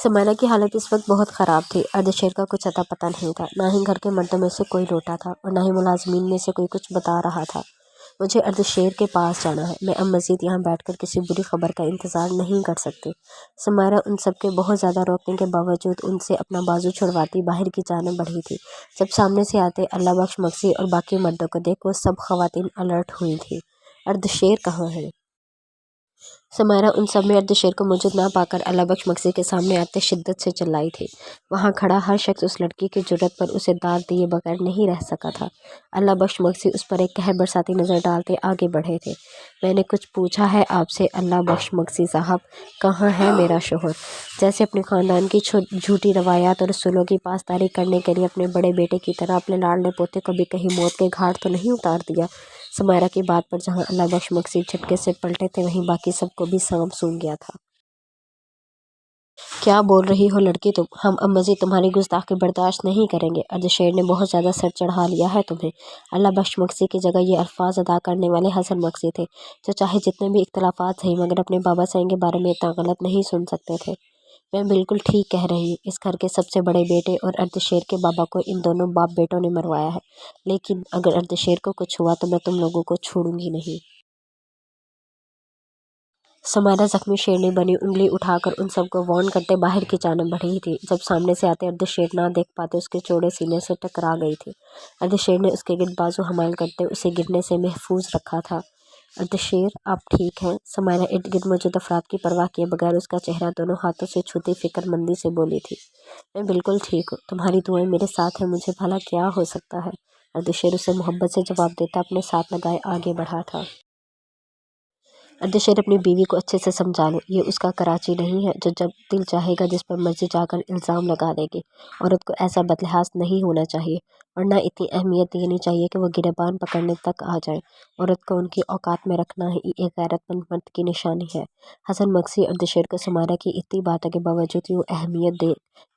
समायरा की हालत इस वक्त बहुत ख़राब थी। अर्धशेर का कुछ अता पता नहीं था। ना ही घर के मर्दों में से कोई लौटा था और ना ही मुलाजमीन में से कोई कुछ बता रहा था। मुझे अर्धशेर के पास जाना है। मैं अब मज़ीद यहाँ बैठकर किसी बुरी खबर का इंतज़ार नहीं कर सकती। समायरा उन सब के बहुत ज़्यादा रोकने के बावजूद उनसे अपना बाजू छुड़वाती बाहर की जाने बढ़ी थी। जब सामने से आते अल्लाह बख्श मक्सी और बाकी मर्दों को देख वो सब ख़वातीन अलर्ट हुई थी। अर्धशेर कहाँ है? समायरा उन सब में अर्धशेर को मौजूद ना पाकर अल्लाह बख्श मक्सी के सामने आते शिद्दत से चिल्लाई थी। वहाँ खड़ा हर शख्स उस लड़की की जुर्रत पर उसे दाद दिए बगैर नहीं रह सका था। अल्लाह बख्श मक्सी उस पर एक कहर बरसाती नज़र डालते आगे बढ़े थे। मैंने कुछ पूछा है आपसे अल्लाह बख्श मक्सी साहब, कहाँ है मेरा शोहर? जैसे अपने ख़ानदान की झूठी रवायात और रसूलों की पासदारी करने के लिए अपने बड़े बेटे की तरह अपने लाडले पोते को भी कहीं मौत के घाट तो नहीं उतार दिया। समायरा की बात पर जहाँ अल्लाह बख्श मक्सी झटके से पलटे थे वहीं बाकी सबको भी सांप सूंघ गया था। क्या बोल रही हो लड़की तुम? हम अब मज़ीद तुम्हारी गुस्ताखी बर्दाश्त नहीं करेंगे। अर्धशेर ने बहुत ज़्यादा सर चढ़ा लिया है तुम्हें। अल्लाह बख्श मक्सी की जगह ये अल्फाज अदा करने वाले हसन मक्सी थे, जो चाहे जितने भी इख्तलाफात सही मगर अपने बाबा साईं के बारे में इतना गलत नहीं सुन सकते थे। मैं बिल्कुल ठीक कह रही हूँ। इस घर के सबसे बड़े बेटे और अर्धशेर के बाबा को इन दोनों बाप बेटों ने मरवाया है। लेकिन अगर अर्धशेर को कुछ हुआ तो मैं तुम लोगों को छोड़ूंगी नहीं। समायरा जख्मी शेरनी बनी उंगली उठाकर उन सबको वार्न करते बाहर की जाने बढ़ी थी। जब सामने से आते अर्धशेर ना देख पाते उसके चौड़े सीने से टकरा गई थी। अर्धशेर ने उसके गिर्द बाजू हमाल करते उसे गिरने से महफूज रखा था। अर्धशेर आप ठीक हैं? समायरा इर्द गिर्द मौजूद अफराद की परवाह किए बगैर उसका चेहरा दोनों हाथों से छूती फिक्रमंदी से बोली थी। मैं बिल्कुल ठीक हूँ। तुम्हारी दुआएं मेरे साथ हैं। मुझे भला क्या हो सकता है? अर्धशेर उसे मोहब्बत से जवाब देता अपने साथ लगाए आगे बढ़ा था। अर्धशेर अपनी बीवी को अच्छे से समझा लो। ये उसका कराची नहीं है जो जब दिल चाहेगा जिस पर मर्जी जाकर इल्ज़ाम लगा देगी। औरत को ऐसा बदलिहाज नहीं होना चाहिए और ना इतनी अहमियत देनी चाहिए कि वो गिरबान पकड़ने तक आ जाए। औरत को उनकी औकात में रखना ही एक गैरतमंद मर्द की निशानी है। हसन मक्सी अर्धशेर को समायरा की इतनी बातों के बावजूद यूँ अहमियत दे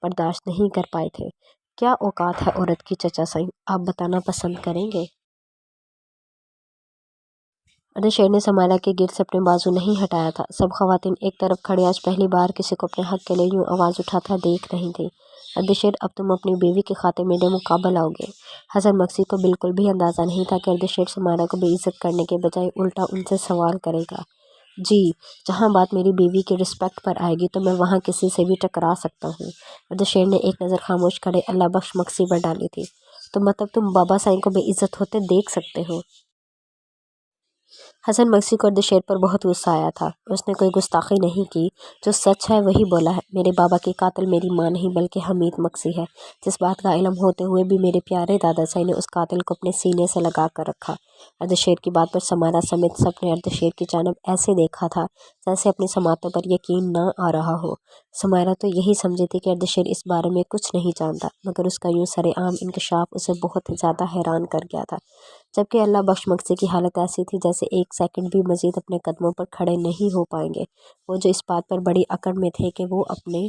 बर्दाश्त नहीं कर पाए थे। क्या औकात है औरत की चचा साईं? आप बताना पसंद करेंगे? अर्धशेर ने समायरा के गिर्द से अपने बाजू नहीं हटाया था। सब ख़वातीन एक तरफ खड़े आज पहली बार किसी को अपने हक़ के लिए यूँ आवाज़ उठाता देख रही थी। अर्धशेर अब तुम अपनी बीवी के खाते मेरे मुकाबल आओगे। हसन मक्सी को बिल्कुल भी अंदाज़ा नहीं था कि अर्धशेर समायरा को बेइज्जत करने के बजाय उल्टा उनसे सवाल करेगा। जी, जहाँ बात मेरी बीवी की रिस्पेक्ट पर आएगी तो मैं वहाँ किसी से भी टकरा सकता हूँ। अर्धशेर ने एक नज़र खामोश खड़े अल्लाह बख्श मक्सी पर डाली थी। तो मतलब तुम बाबा साईं को बेइज्जत होते देख सकते हो? हसन मक्सी को अर्धशेर पर बहुत गुस्सा आया था। उसने कोई गुस्ताखी नहीं की। जो सच है वही बोला है। मेरे बाबा की कातिल मेरी माँ नहीं बल्कि हमीद मक्सी है। जिस बात का इल्म होते हुए भी मेरे प्यारे दादा साईं ने उस कातिल को अपने सीने से लगा कर रखा। अर्धशेर की बात पर समायरा समेत सबने अर्धशेर की जानब ऐसे देखा था जैसे अपनी समातों पर यकीन न आ रहा हो। समायरा तो यही समझी थी कि अर्धशेर इस बारे में कुछ नहीं जानता, मगर उसका यूँ सरेआम इंकशाफ उसे बहुत ज़्यादा हैरान कर गया था। जबकि अल्लाह बख्श मक्सी की हालत ऐसी थी जैसे एक सेकंड भी मज़ीद अपने कदमों पर खड़े नहीं हो पाएंगे। वो जो इस बात पर बड़ी अकड़ में थे कि वो अपने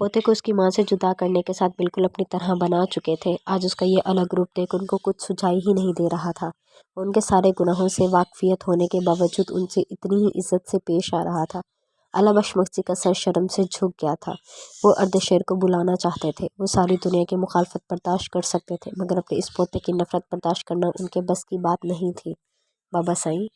पोते को उसकी माँ से जुदा करने के साथ बिल्कुल अपनी तरह बना चुके थे। आज उसका ये अलग रूप देख उनको कुछ सुझाई ही नहीं दे रहा था। उनके सारे गुनाहों से वाकफियत होने के बावजूद उनसे इतनी ही इज्जत से पेश आ रहा था। अल्लाह बख्श मक्सी का सर शर्म से झुक गया था। वो अर्धशेर को बुलाना चाहते थे। वो सारी दुनिया की मुखालफत बर्दाश्त कर सकते थे मगर अपने इस पोते की नफ़रत बर्दाश्त करना उनके बस की बात नहीं थी। बाबा साईं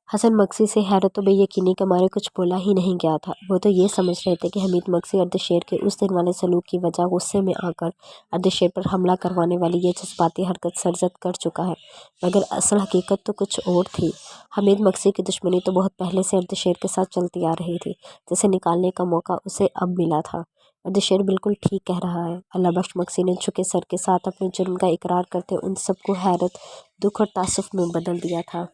हसन मक्सी से हैरत व बेयकीनी के मारे कुछ बोला ही नहीं गया था। वो तो ये समझ रहे थे कि हमीद मक्सी अर्धशेर के उस दिन वाले सलूक की वजह गुस्से में आकर अर्धशेर पर हमला करवाने वाली ये जज्बाती हरकत सरजद कर चुका है, मगर असल हकीकत तो कुछ और थी। हमीद मक्सी की दुश्मनी तो बहुत पहले से अर्धशेर के साथ चलती आ रही थी, जिसे निकालने का मौका उसे अब मिला था। अर्धशेर बिल्कुल ठीक कह रहा है। अल्लाह बख्श मक्सी ने झुके सर के साथ अपने जुर्म का इकरार करते उन सबको हैरत, दुख और तासुफ में बदल दिया था।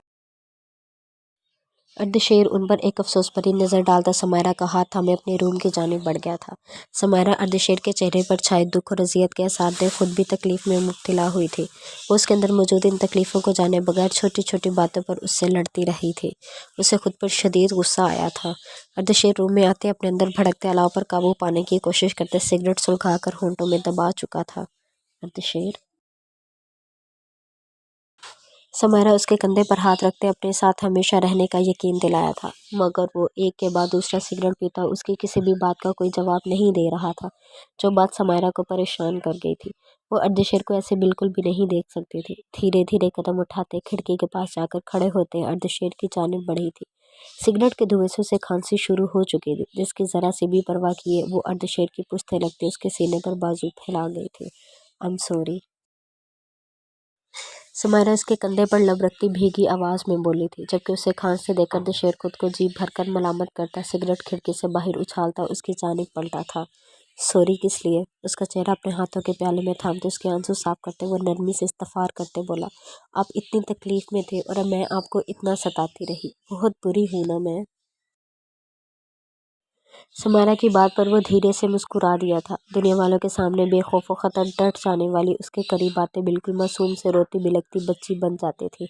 अर्धशेर उन पर एक अफसोस भरी नज़र डालता समायरा का हाथ थामे अपने रूम की जानिब बढ़ गया था। समायरा अर्धशेर के चेहरे पर छाए दुख और अजियत के असर देख खुद भी तकलीफ़ में मुब्तला हुई थी। वो उसके अंदर मौजूद इन तकलीफ़ों को जाने बगैर छोटी छोटी बातों पर उससे लड़ती रही थी। उसे खुद पर शदीद गुस्सा आया था। अर्धशेर रूम में आते अपने अंदर भड़कते अलाव पर काबू पाने की कोशिश करते सिगरेट सुलगा कर होंठों में दबा चुका था। अर्धशेर समायरा उसके कंधे पर हाथ रखते अपने साथ हमेशा रहने का यकीन दिलाया था, मगर वो एक के बाद दूसरा सिगरेट पीता उसकी किसी भी बात का कोई जवाब नहीं दे रहा था, जो बात समायरा को परेशान कर गई थी। वो अर्धशेर को ऐसे बिल्कुल भी नहीं देख सकती थी। धीरे धीरे कदम उठाते खिड़की के पास जाकर खड़े होते अर्धशेर की जानिब बढ़ी थी। सिगरेट के धुएं से उसे खांसी शुरू हो चुकी थी, जिसकी जरा सी भी परवाह किए वो अर्धशेर की पुश्ते लगते उसके सीने पर बाजू फैला गई थी। आई एम सॉरी। समायरा उसके कंधे पर लब रखती भीगी आवाज़ में बोली थी, जबकि उसे खांसते देखकर दशेर खुद को जी भरकर मलामत करता सिगरेट खिड़की से बाहर उछालता उसकी जानिब पलटा था। सॉरी किस लिए? उसका चेहरा अपने हाथों के प्याले में थामते उसके आंसू साफ करते वो नरमी से इस्तफार करते बोला, आप इतनी तकलीफ में थे और मैं आपको इतना सताती रही, बहुत बुरी हूँ ना मैं। समायरा की बात पर वो धीरे से मुस्कुरा दिया था। दुनिया वालों के सामने बेखौफ खतर डट जाने वाली उसके करीब बातें बिल्कुल मासूम से रोती बिलखती बच्ची बन जाती थी,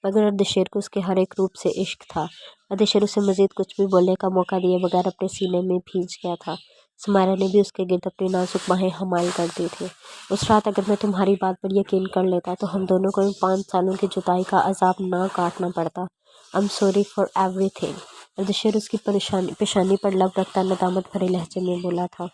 मगर अर्धशेर को उसके हर एक रूप से इश्क था। अर्धशेर उसे मजीद कुछ भी बोलने का मौका दिए बगैर अपने सीने में भींच गया था। समायरा ने भी उसके गिर्द अपनी नाजुक बाहें हमाल कर दी थी। उस रात अगर मैं तुम्हारी बात पर यकीन कर लेता तो हम दोनों को इन 5 सालों की जुदाई का अजाब ना काटना पड़ता। I am sorry for everything. अर्धशेर उसकी परेशानी पेशानी पर लब रखता नदामत भरे लहजे में बोला था।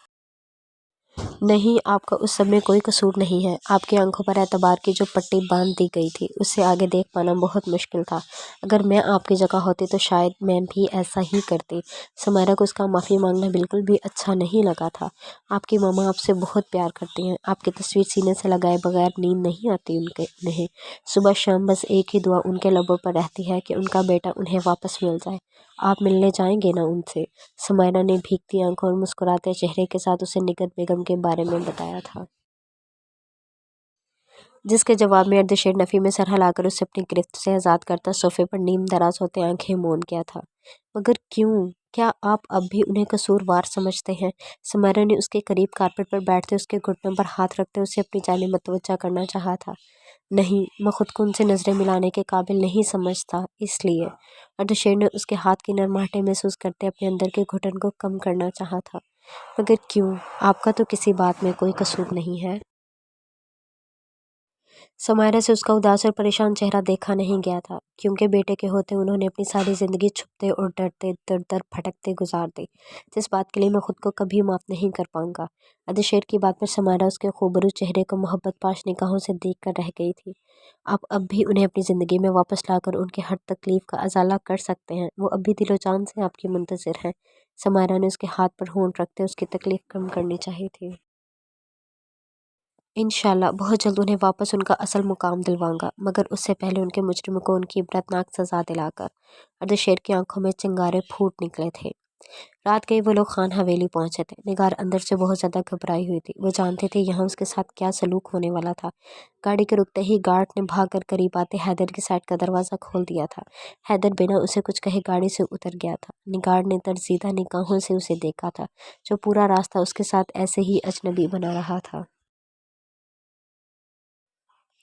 नहीं, आपका उस सब में कोई कसूर नहीं है। आपकी आंखों पर एतबार की जो पट्टी बांध दी गई थी उससे आगे देख पाना बहुत मुश्किल था। अगर मैं आपकी जगह होती तो शायद मैं भी ऐसा ही करती। समायरा को उसका माफ़ी मांगना बिल्कुल भी अच्छा नहीं लगा था। आपकी मामा आपसे बहुत प्यार करती हैं। आपकी तस्वीर सीने से लगाए बगैर नींद नहीं आती उन्हें। सुबह शाम बस एक ही दुआ उनके लबों पर रहती है कि उनका बेटा उन्हें वापस मिल जाए। आप मिलने जाएंगे ना उनसे? समायरा ने भीगती आंखों और मुस्कुराते चेहरे के साथ उसे निगत बेगम के बारे में बताया था, जिसके जवाब में अर्धशेर नफ़ी में सर हिलाकर उसे अपनी गिरफ्त से आज़ाद करता सोफे पर नीम दराज होते आंखें मौन गया था। मगर क्यों? क्या आप अब भी उन्हें कसूरवार समझते हैं? समायरा ने उसके करीब कारपेट पर बैठते उसके घुटनों पर हाथ रखते उसे अपनी जानिब मतवज्जा करना चाहा था। नहीं, मैं खुद को उनसे नज़रें मिलाने के काबिल नहीं समझता, इसलिए। अर्धशेर ने उसके हाथ की नरमाहटें महसूस करते अपने अंदर के घुटन को कम करना चाहा था। मगर क्यों? आपका तो किसी बात में कोई कसूर नहीं है। समायरा से उसका उदास और परेशान चेहरा देखा नहीं गया था, क्योंकि बेटे के होते उन्होंने अपनी सारी ज़िंदगी छुपते और डरते दर दर भटकते गुजार दी, जिस बात के लिए मैं खुद को कभी माफ़ नहीं कर पाऊंगा। अर्धशेर की बात पर समायरा उसके खूबरू चेहरे को मोहब्बत पाश निगाहों से देख कर रह गई थी। आप अब भी उन्हें अपनी ज़िंदगी में वापस लाकर उनके हर तकलीफ़ का अजाला कर सकते हैं। वो अब भी दिलो जान से आपकी मुंतज़िर हैं। समायरा ने उसके हाथ पर होंठ रखते उसकी तकलीफ़ कम करनी चाहिए थी। इंशाल्लाह बहुत जल्द उन्हें वापस उनका असल मुकाम दिलवाऊंगा, मगर उससे पहले उनके मुजरिमों को उनकी इबरतनाक सज़ा दिलाकर। अर्धशेर की आंखों में चिंगारे फूट निकले थे। रात गई वो लोग खान हवेली पहुंचे थे। निगार अंदर से बहुत ज़्यादा घबराई हुई थी। वो जानते थे यहाँ उसके साथ क्या सलूक होने वाला था। गाड़ी के रुकते ही गार्ड ने भाग कर करीब आते हैदर की साइड का दरवाज़ा खोल दिया था। हैदर बिना उसे कुछ कहे गाड़ी से उतर गया था। निगार ने तरजीदा निगाहों से उसे देखा था, जो पूरा रास्ता उसके साथ ऐसे ही अजनबी बना रहा था।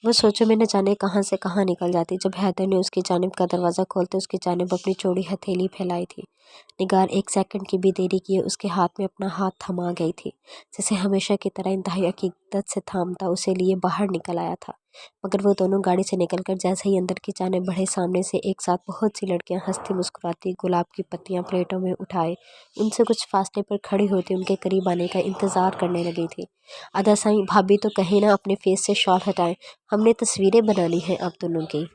वो सोचो में न जाने कहाँ से कहाँ निकल जाती जब हैदर ने उसकी जानिब का दरवाज़ा खोलते उसकी जानिब अपनी चौड़ी हथेली फैलाई थी। निगार एक सेकंड की भी देरी किए उसके हाथ में अपना हाथ थमा गई थी, जैसे हमेशा की तरह इंतहाई अकीदत से थामता उसे लिए बाहर निकल आया था। मगर वो दोनों गाड़ी से निकलकर जैसे ही अंदर की जानिब बढ़े, सामने से एक साथ बहुत सी लड़कियां हंसती मुस्कुराती गुलाब की पत्तियां प्लेटों में उठाए उनसे कुछ फासले पर खड़ी होती उनके करीब आने का इंतज़ार करने लगी थी। अदा साईं, भाभी तो कहीं ना अपने फेस से शॉल हटाएं, हमने तस्वीरें बनानी हैं आप दोनों की।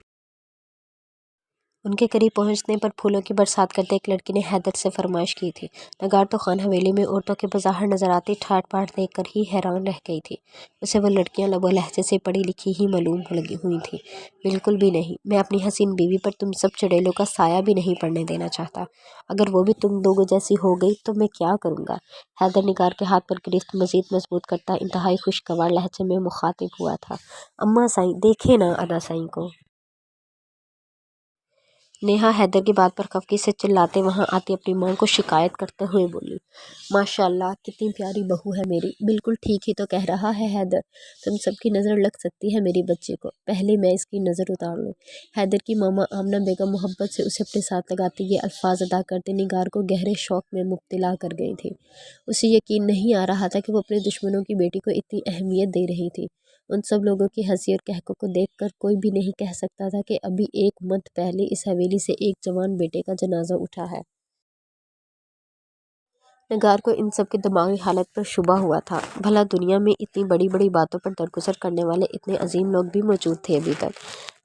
उनके करीब पहुंचने पर फूलों की बरसात करते एक लड़की ने हैदर से फरमाइश की थी। नगार तो खान हवेली में औरतों के बाजार नजर आती ठाट बाट देख कर ही हैरान रह गई थी। उसे वो लड़कियां लबो लहजे से पढ़ी लिखी ही मालूम लगी हुई थी। बिल्कुल भी नहीं, मैं अपनी हसीन बीवी पर तुम सब चुड़ैलों का साया भी नहीं पड़ने देना चाहता। अगर वो भी तुम दोगो जैसी हो गई तो मैं क्या करूँगा। हैदर निगार के हाथ पर गिरफ्त मजीद मजबूत करता इंतहाई खुशगवार लहजे में मुखातिब हुआ था। अम्मा साईं देखे ना अदा साईं को। नेहा हैदर की बात पर खफकी से चिल्लाते वहां आती अपनी मां को शिकायत करते हुए बोली, माशाल्लाह कितनी प्यारी बहू है मेरी, बिल्कुल ठीक ही तो कह रहा है हैदर। तुम सबकी नज़र लग सकती है मेरी बच्ची को, पहले मैं इसकी नज़र उतार लूँ। हैदर की मामा आमना बेगम मोहब्बत से उसे अपने साथ लगाते ये अल्फाज अदा करते निगार को गहरे शौक में मुब्तला कर गई थी। उसे यकीन नहीं आ रहा था कि वो अपने दुश्मनों की बेटी को इतनी अहमियत दे रही थी। उन सब लोगों की हंसी और कहकों को देखकर कोई भी नहीं कह सकता था कि अभी एक मंथ पहले इस हवेली से एक जवान बेटे का जनाजा उठा है। निगार को इन सब की दिमागी हालत पर शुबा हुआ था। भला दुनिया में इतनी बड़ी बड़ी बातों पर दरगुजर करने वाले इतने अजीम लोग भी मौजूद थे अभी तक।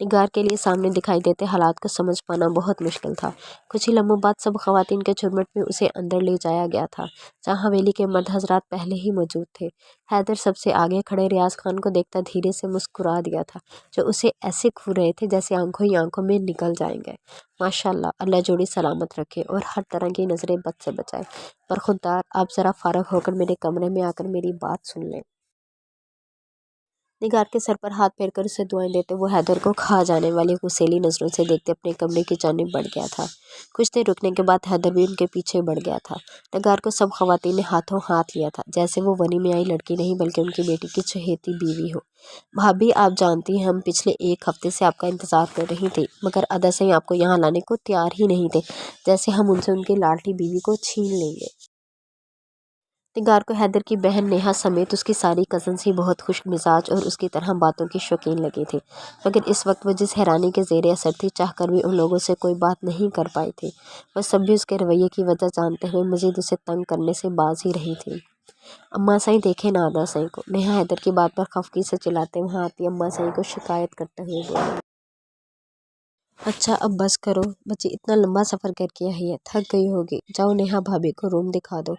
निगार के लिए सामने दिखाई देते हालात को समझ पाना बहुत मुश्किल था। कुछ ही लम्हों बाद सब खवातीन के झुरमुट में उसे अंदर ले जाया गया था, जहाँ हवेली के मर्द हजरात पहले ही मौजूद थे। हैदर सबसे आगे खड़े रियाज खान को देखता धीरे से मुस्कुरा दिया था, जो उसे ऐसे घूर रहे थे जैसे आंखों ही आंखों में निकल जाएंगे। माशाल्लाह, अल्लाह जोड़ी सलामत रखे और हर तरह की नज़रें बद से बचाए। पर खुददार, आप ज़रा फारग होकर मेरे कमरे में आकर मेरी बात सुन लें। निगार के सर पर हाथ फेर कर उसे दुआएं देते वो हैदर को खा जाने वाली गुस्सैली नज़रों से देखते अपने कमरे की जानिब बढ़ गया था। कुछ देर रुकने के बाद हैदर भी उनके पीछे बढ़ गया था। निगार को सब खवातीन ने हाथों हाथ लिया था, जैसे वो वनी में आई लड़की नहीं बल्कि उनकी बेटी की चहेती बीवी हो। भाभी, आप जानती हैं हम पिछले एक हफ्ते से आपका इंतज़ार कर रही थी, मगर अदा सही आपको यहाँ लाने को तैयार ही नहीं थे, जैसे हम उनसे उनकी लाडली बीवी को छीन लेंगे। निगार को हैदर की बहन नेहा समेत उसकी सारी कज़न्स ही बहुत खुश मिजाज और उसकी तरह बातों की शौकीन लगी थी, मगर इस वक्त वो जिस हैरानी के ज़ेरे असर थी चाहकर भी उन लोगों से कोई बात नहीं कर पाई थी। वह सब भी उसके रवैये की वजह जानते हुए मज़ीद उसे तंग करने से बाज ही रही थी। अम्मा सही देखे ना अदा सही को, नेहा हैदर की बात पर खफगी से चिल्लाते वहाँ आती अम्मा सही को शिकायत करते हुए बोली। अच्छा, अब बस करो बच्ची, इतना लंबा सफ़र करके आई है, थक गई होगी। जाओ नेहा भाभी को रूम दिखा दो।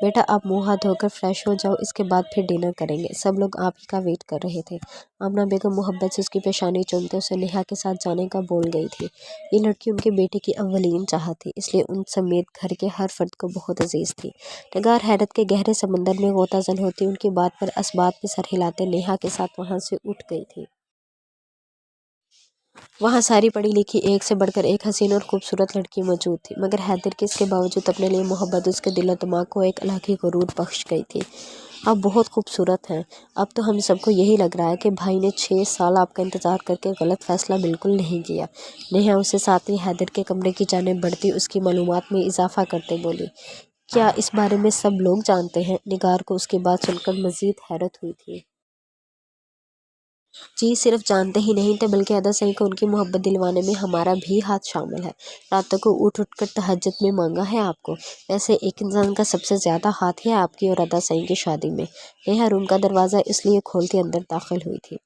बेटा, आप मुंह हाथ धोकर फ्रेश हो जाओ, इसके बाद फिर डिनर करेंगे। सब लोग आप ही का वेट कर रहे थे। आमना बेगम मोहब्बत से उसकी पेशानी चूमते उसे नेहा के साथ जाने का बोल गई थी। ये लड़की उनके बेटे की अव्वलीन चाहत थी, इसलिए उन समेत घर के हर फर्द को बहुत अजीज़ थी। निगार हैरत के गहरे समंदर में गोताजन होती उनकी बात पर असबात में सर हिलाते नेहा के साथ वहाँ से उठ गई थी। वहाँ सारी पढ़ी लिखी एक से बढ़कर एक हसीन और खूबसूरत लड़की मौजूद थी, मगर हैदर की इसके बावजूद अपने लिए मोहब्बत उसके दिलो दिमाग को एक अलग ही गुरूर बख्श गई थी। आप बहुत खूबसूरत हैं। अब तो हम सबको यही लग रहा है कि भाई ने 6 साल आपका इंतज़ार करके गलत फ़ैसला बिल्कुल नहीं किया। नेहा उसे साथ ही हैदर के कमरे की जानिब बढ़ती उसकी मालूमात में इजाफा करते बोली। क्या इस बारे में सब लोग जानते हैं? निगार को उसकी बात सुनकर मज़ीद हैरत हुई थी। जी, सिर्फ जानते ही नहीं थे बल्कि अदा सही को उनकी मोहब्बत दिलवाने में हमारा भी हाथ शामिल है। रातों को उठ उठ कर तहज्जुद में मांगा है आपको। वैसे एक इंसान का सबसे ज़्यादा हाथ है आपकी और अदा सही की शादी में। नेहा रूम का दरवाज़ा इसलिए खोलती अंदर दाखिल हुई थी।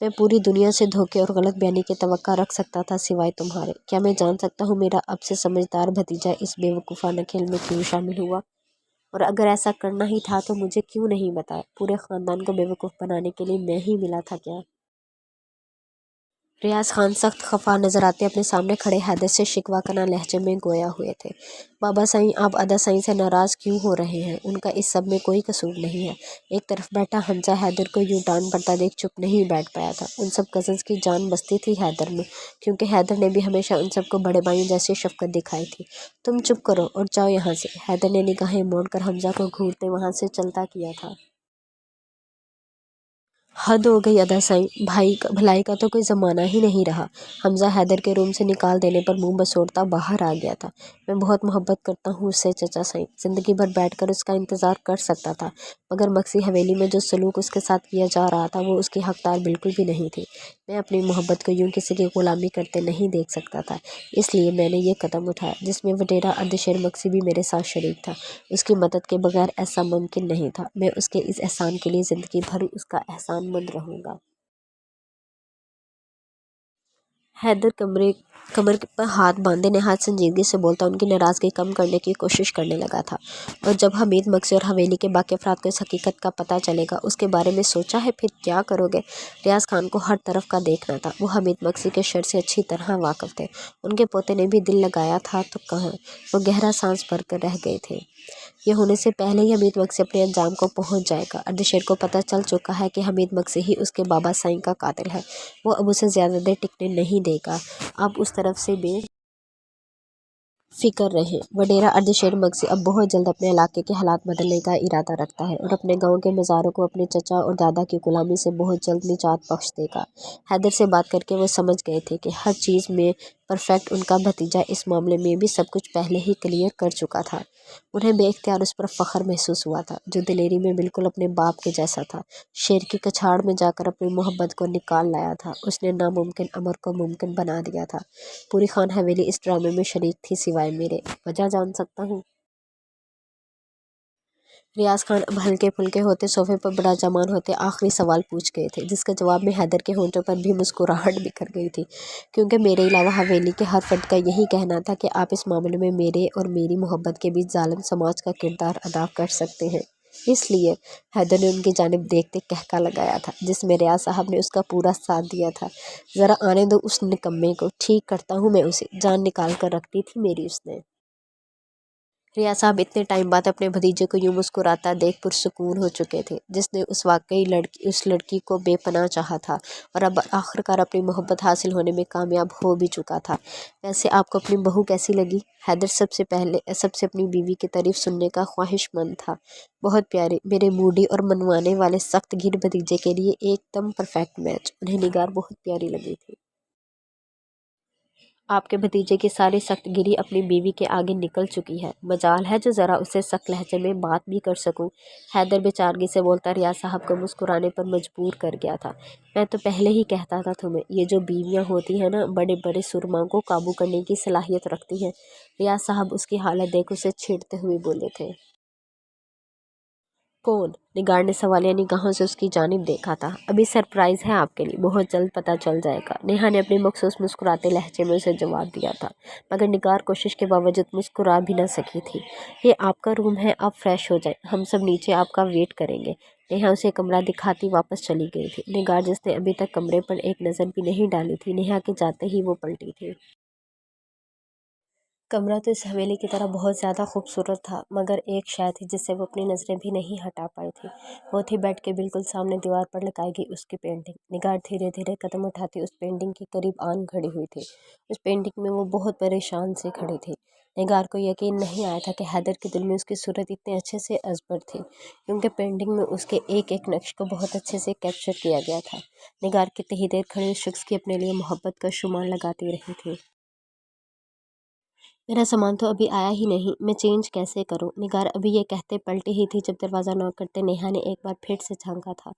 मैं पूरी दुनिया से धोखे और गलत बयानी की तवक्का रख सकता था सिवाय तुम्हारे। क्या मैं जान सकता हूँ मेरा अब से समझदार भतीजा इस बेवकूफ़ाना खेल में क्यों शामिल हुआ? और अगर ऐसा करना ही था तो मुझे क्यों नहीं बताया? पूरे ख़ानदान को बेवकूफ़ बनाने के लिए मैं ही मिला था क्या? रियाज खान सख्त खफा नजर आते अपने सामने खड़े हैदर से शिकवा करना लहजे में गोया हुए थे। बाबा साईं, आप अदा साईं से नाराज़ क्यों हो रहे हैं? उनका इस सब में कोई कसूर नहीं है। एक तरफ बैठा हमजा हैदर को यूं टान पड़ता देख चुप नहीं बैठ पाया था। उन सब कज़न्स की जान बसती थी हैदर में, क्योंकि हैदर ने भी हमेशा उन सबको बड़े भाइयों जैसी शफकत दिखाई थी। तुम चुप करो और जाओ यहाँ से, हैदर ने निगाहें मोड़कर हमजा को घूरते वहाँ से चलता किया था। हद हो गई अदा साईं, भाई का भलाई का तो कोई ज़माना ही नहीं रहा। हमजा हैदर के रूम से निकाल देने पर मुंह बसोड़ता बाहर आ गया था। मैं बहुत मोहब्बत करता हूँ उससे चचा साईं, ज़िंदगी भर बैठकर उसका इंतज़ार कर सकता था, मगर मक्सी हवेली में जो सलूक उसके साथ किया जा रहा था वो उसकी हकदार बिल्कुल भी नहीं थी। मैं अपनी मोहब्बत को यूँ किसी की ग़ुलामी करते नहीं देख सकता था, इसलिए मैंने ये कदम उठाया जिसमें वडेरा अर्धशेर मक्सी भी मेरे साथ शरीक था। उसकी मदद के बगैर ऐसा मुमकिन नहीं था। मैं उसके इस एहसान के लिए ज़िंदगी भर उसका एहसानमंद रहूँगा। हैदर कमर पर हाथ बांधे नेहात संजीदगी से बोलता उनकी नाराज़गी कम करने की कोशिश करने लगा था। और जब हमीद मक्सी और हवेली के बाकी अफराद को इस हकीकत का पता चलेगा, उसके बारे में सोचा है फिर क्या करोगे? रियाज खान को हर तरफ का देखना था। वो हमीद मक्सी के शर से अच्छी तरह वाकिफ थे। उनके पोते ने भी दिल लगाया था तो कहाँ, वो गहरा सांस भर कर रह गए थे। ये होने से पहले ही हमीद मक्सी अपने अंजाम को पहुंच जाएगा। अर्धशेर को पता चल चुका है कि हमीद मक्सी ही उसके बाबा साईं का कातिल है। वो अब उसे ज़्यादा देर टिकने नहीं देगा। आप उस तरफ से फिक्र रहे। वडेरा अर्धशेर मक्सी अब बहुत जल्द अपने इलाके के हालात बदलने का इरादा रखता है और अपने गांव के मज़ारों को अपने चचा और दादा की गुलामी से बहुत जल्द निजात बख्श देगा। हैदर से बात करके वो समझ गए थे कि हर चीज़ में परफेक्ट उनका भतीजा इस मामले में भी सब कुछ पहले ही क्लियर कर चुका था। उन्हें बेख्तियार उस पर फ़ख्र महसूस हुआ था, जो दिलेरी में बिल्कुल अपने बाप के जैसा था। शेर की कछाड़ में जाकर अपनी मोहब्बत को निकाल लाया था। उसने नामुमकिन अमर को मुमकिन बना दिया था। पूरी खान हवेली इस ड्रामे में शरीक थी सिवाय मेरे। वजह जान सकता हूँ? रियाज खान अब हल्के फुल्के होते सोफे पर विराजमान होते आखिरी सवाल पूछ गए थे, जिसके जवाब में हैदर के होंठों पर भी मुस्कुराहट बिखर गई थी, क्योंकि मेरे अलावा हवेली के हर फर्द का यही कहना था कि आप इस मामले में मेरे और मेरी मोहब्बत के बीच जालिम समाज का किरदार अदा कर सकते हैं। इसलिए हैदर ने उनकी जानिब देखते कहका लगाया था, जिसमें रियाज साहब ने उसका पूरा साथ दिया था। ज़रा आने दो उस निकम्मे को, ठीक करता हूँ मैं उसे, जान निकाल कर रखती थी मेरी उसने। रिया साहब इतने टाइम बाद अपने भतीजे को यूं मुस्कुराता देख पुरसुकून हो चुके थे, जिसने उस लड़की को बेपनाह चाहा था और अब आखिरकार अपनी मोहब्बत हासिल होने में कामयाब हो भी चुका था। वैसे आपको अपनी बहू कैसी लगी? हैदर सबसे अपनी बीवी की तारीफ सुनने का ख्वाहिशमंद था। बहुत प्यारी, मेरे मूडी और मनवाने वाले सख्त गिर भतीजे के लिए एकदम परफेक्ट मैच। उन्हें निगार बहुत प्यारी लगी थी। आपके भतीजे की सारी सख्तगिरी अपनी बीवी के आगे निकल चुकी है। मजाल है जो ज़रा उसे सख्त लहजे में बात भी कर सकूं। हैदर बेचारगी से बोलता रियाज साहब को मुस्कुराने पर मजबूर कर गया था। मैं तो पहले ही कहता था तुम्हें, ये जो बीवियां होती हैं ना, बड़े बड़े सुरमाओं को काबू करने की सलाहियत रखती हैं। रियाज साहब उसकी हालत देख उसे छेड़ते हुए बोले थे। कौन? निगार ने सवालिया निगाहों से उसकी जानिब देखा था। अभी सरप्राइज़ है आपके लिए, बहुत जल्द पता चल जाएगा। नेहा ने अपने मखसूस मुस्कुराते लहजे में उसे जवाब दिया था, मगर निगार कोशिश के बावजूद मुस्कुरा भी न सकी थी। ये आपका रूम है, आप फ्रेश हो जाए, हम सब नीचे आपका वेट करेंगे। नेहा उसे कमरा दिखाती वापस चली गई थी। निगार, जिसने अभी तक कमरे पर एक नज़र भी नहीं डाली थी, नेहा के जाते ही वो पलटी थी। कमरा तो इस हवेली की तरह बहुत ज़्यादा खूबसूरत था, मगर एक शय थी जिससे वो अपनी नज़रें भी नहीं हटा पाई थी। वो थी बेड के बिल्कुल सामने दीवार पर लगाई गई उसकी पेंटिंग। निगार धीरे धीरे कदम उठाती उस पेंटिंग के करीब आन खड़ी हुई थी। उस पेंटिंग में वो बहुत परेशान से खड़ी थी। निगार को यकीन नहीं आया था कि हैदर के दिल में उसकी सूरत इतने अच्छे से अजबर थी, क्योंकि पेंटिंग में उसके एक एक नक्श को बहुत अच्छे से कैप्चर किया गया था। निगार कितनी ही देर खड़ी उस शख्स की अपने लिए मोहब्बत का शुमार लगाती रही थी। मेरा सामान तो अभी आया ही नहीं, मैं चेंज कैसे करूं? निगार अभी ये कहते पलटी ही थी जब दरवाज़ा नॉक करते नेहा ने एक बार फिर से झांका था।